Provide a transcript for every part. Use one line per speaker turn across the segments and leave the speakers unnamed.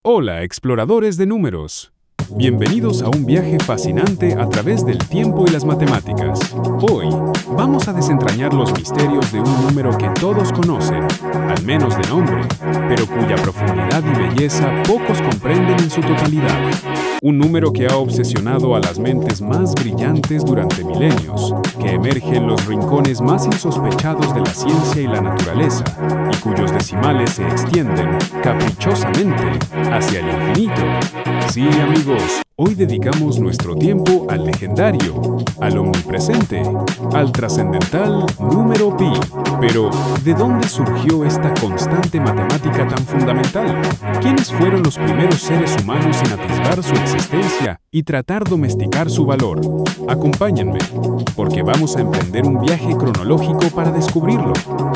Hola, exploradores de números. Bienvenidos a un viaje fascinante a través del tiempo y las matemáticas. Hoy vamos a desentrañar los misterios de un número que todos conocen, al menos de nombre, pero cuya profundidad y belleza pocos comprenden en su totalidad. Un número que ha obsesionado a las mentes más brillantes durante milenios, que emerge en los rincones más insospechados de la ciencia y la naturaleza, y cuyos decimales se extienden caprichosamente hacia el infinito. Sí, amigos, hoy dedicamos nuestro tiempo al legendario, al omnipresente, al trascendental número pi. Pero, ¿de dónde surgió esta constante matemática tan fundamental? ¿Quiénes fueron los primeros seres humanos en atisbar su existencia y tratar de domesticar su valor? Acompáñenme, porque vamos a emprender un viaje cronológico para descubrirlo.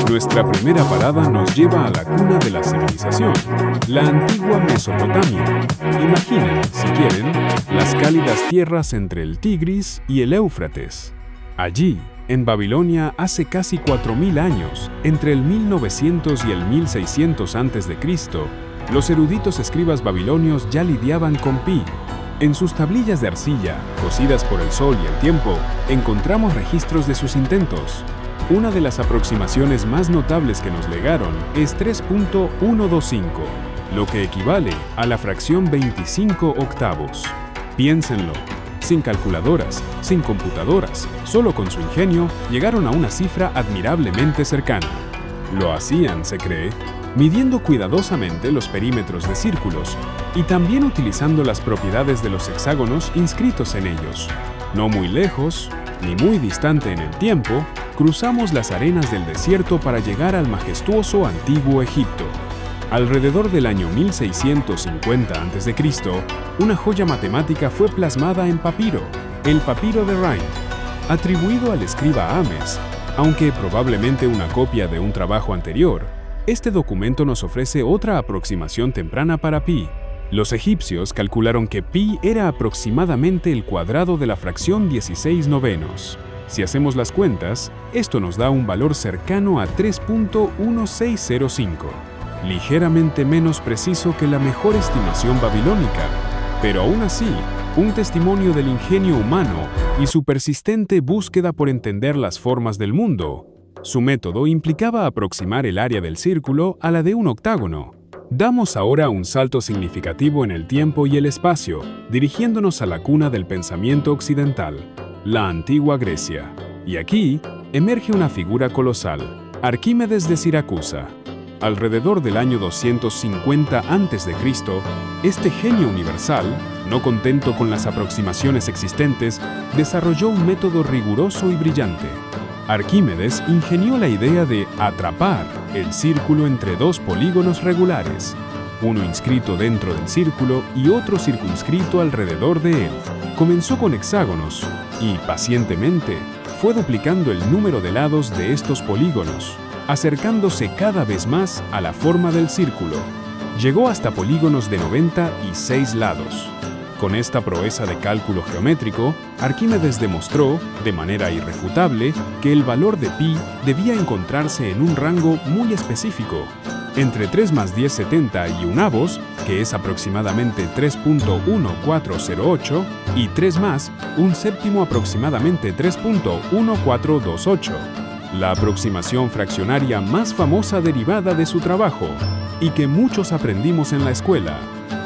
Nuestra primera parada nos lleva a la cuna de la civilización, la antigua Mesopotamia. Imaginen, si quieren, las cálidas tierras entre el Tigris y el Éufrates. Allí, en Babilonia, hace casi 4000 años, entre el 1900 y el 1600 a.C., los eruditos escribas babilonios ya lidiaban con pi. En sus tablillas de arcilla, cocidas por el sol y el tiempo, encontramos registros de sus intentos. Una de las aproximaciones más notables que nos legaron es 3.125, lo que equivale a la fracción 25 octavos. Piénsenlo. Sin calculadoras, sin computadoras, solo con su ingenio, llegaron a una cifra admirablemente cercana. Lo hacían, se cree, midiendo cuidadosamente los perímetros de círculos y también utilizando las propiedades de los hexágonos inscritos en ellos. No muy lejos, ni muy distante en el tiempo, cruzamos las arenas del desierto para llegar al majestuoso antiguo Egipto. Alrededor del año 1650 a.C., una joya matemática fue plasmada en papiro, el papiro de Rhind, atribuido al escriba Ames, aunque probablemente una copia de un trabajo anterior. Este documento nos ofrece otra aproximación temprana para pi. Los egipcios calcularon que pi era aproximadamente el cuadrado de la fracción 16 novenos. Si hacemos las cuentas, esto nos da un valor cercano a 3.1605. Ligeramente menos preciso que la mejor estimación babilónica, pero aún así, un testimonio del ingenio humano y su persistente búsqueda por entender las formas del mundo. Su método implicaba aproximar el área del círculo a la de un octágono. Damos ahora un salto significativo en el tiempo y el espacio, dirigiéndonos a la cuna del pensamiento occidental, la antigua Grecia. Y aquí emerge una figura colosal, Arquímedes de Siracusa. Alrededor del año 250 a.C., este genio universal, no contento con las aproximaciones existentes, desarrolló un método riguroso y brillante. Arquímedes ingenió la idea de atrapar el círculo entre dos polígonos regulares, uno inscrito dentro del círculo y otro circunscrito alrededor de él. Comenzó con hexágonos y, pacientemente, fue duplicando el número de lados de estos polígonos, acercándose cada vez más a la forma del círculo. Llegó hasta polígonos de 96 lados. Con esta proeza de cálculo geométrico, Arquímedes demostró, de manera irrefutable, que el valor de pi debía encontrarse en un rango muy específico, entre 3 más 10 70 y unavos, que es aproximadamente 3.1408, y 3 más un séptimo, aproximadamente 3.1428. La aproximación fraccionaria más famosa derivada de su trabajo, y que muchos aprendimos en la escuela,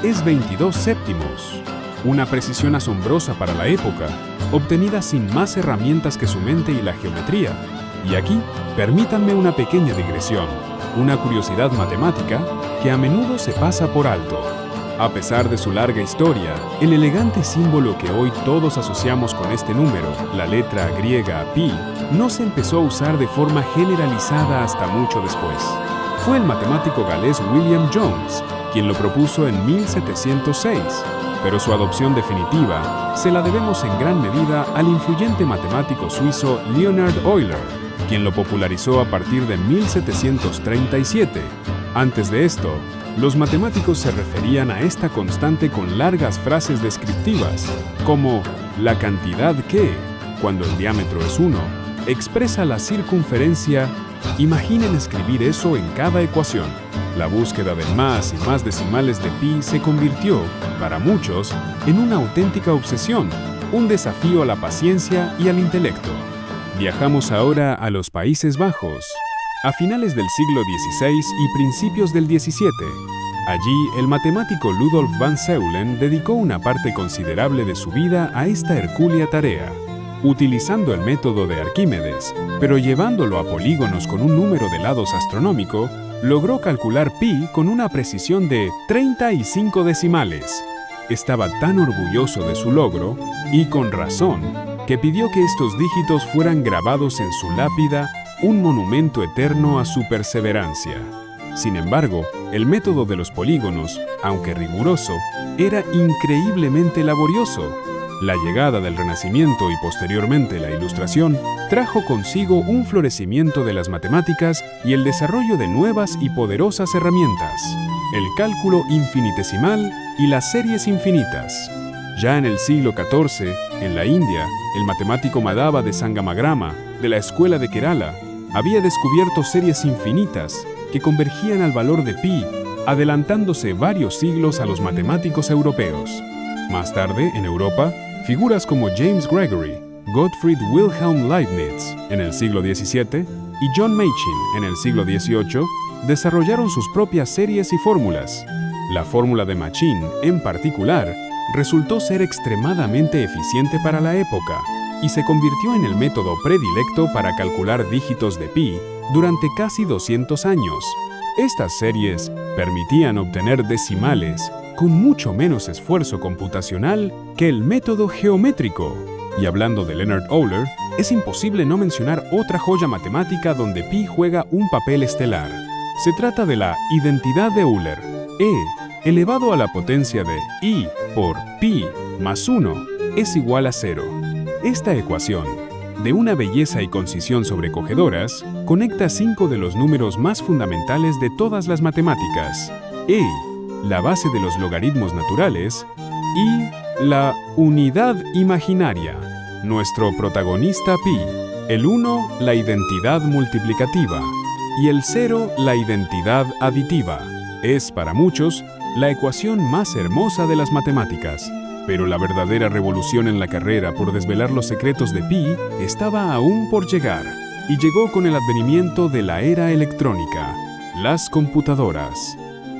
es 22 séptimos. Una precisión asombrosa para la época, obtenida sin más herramientas que su mente y la geometría. Y aquí, permítanme una pequeña digresión, una curiosidad matemática que a menudo se pasa por alto. A pesar de su larga historia, el elegante símbolo que hoy todos asociamos con este número, la letra griega pi, no se empezó a usar de forma generalizada hasta mucho después. Fue el matemático galés William Jones quien lo propuso en 1706, pero su adopción definitiva se la debemos en gran medida al influyente matemático suizo Leonhard Euler, quien lo popularizó a partir de 1737. Antes de esto, los matemáticos se referían a esta constante con largas frases descriptivas, como la cantidad que, cuando el diámetro es 1, expresa la circunferencia. Imaginen escribir eso en cada ecuación. La búsqueda de más y más decimales de pi se convirtió, para muchos, en una auténtica obsesión, un desafío a la paciencia y al intelecto. Viajamos ahora a los Países Bajos, a finales del siglo XVI y principios del XVII. Allí, el matemático Ludolf van Zeulen dedicó una parte considerable de su vida a esta hercúlea tarea, utilizando el método de Arquímedes, pero llevándolo a polígonos con un número de lados astronómico, logró calcular pi con una precisión de 35 decimales. Estaba tan orgulloso de su logro, y con razón, que pidió que estos dígitos fueran grabados en su lápida, un monumento eterno a su perseverancia. Sin embargo, el método de los polígonos, aunque riguroso, era increíblemente laborioso. La llegada del Renacimiento y posteriormente la Ilustración trajo consigo un florecimiento de las matemáticas y el desarrollo de nuevas y poderosas herramientas, el cálculo infinitesimal y las series infinitas. Ya en el siglo XIV, en la India, el matemático Madhava de Sangamagrama, de la escuela de Kerala, había descubierto series infinitas que convergían al valor de pi, adelantándose varios siglos a los matemáticos europeos. Más tarde, en Europa, figuras como James Gregory, Gottfried Wilhelm Leibniz en el siglo XVII y John Machin en el siglo XVIII desarrollaron sus propias series y fórmulas. La fórmula de Machin, en particular, resultó ser extremadamente eficiente para la época y se convirtió en el método predilecto para calcular dígitos de pi durante casi 200 años. Estas series permitían obtener decimales con mucho menos esfuerzo computacional que el método geométrico. Y hablando de Leonhard Euler, es imposible no mencionar otra joya matemática donde pi juega un papel estelar. Se trata de la identidad de Euler, e elevado a la potencia de i por pi más 1 es igual a 0. Esta ecuación, de una belleza y concisión sobrecogedoras, conecta 5 de los números más fundamentales de todas las matemáticas: e, la base de los logaritmos naturales, y la unidad imaginaria, nuestro protagonista pi, el 1 la identidad multiplicativa y el 0 la identidad aditiva. Es, para muchos, la ecuación más hermosa de las matemáticas, pero la verdadera revolución en la carrera por desvelar los secretos de pi estaba aún por llegar, y llegó con el advenimiento de la era electrónica, las computadoras.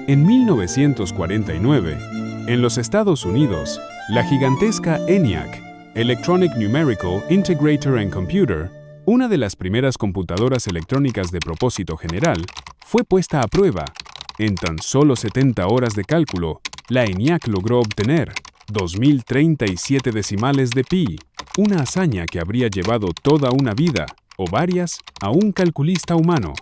En 1949, en los Estados Unidos, la gigantesca ENIAC, Electronic Numerical Integrator and Computer, una de las primeras computadoras electrónicas de propósito general, fue puesta a prueba. En tan solo 70 horas de cálculo, la ENIAC logró obtener 2037 decimales de pi, una hazaña que habría llevado toda una vida, o varias, a un calculista humano.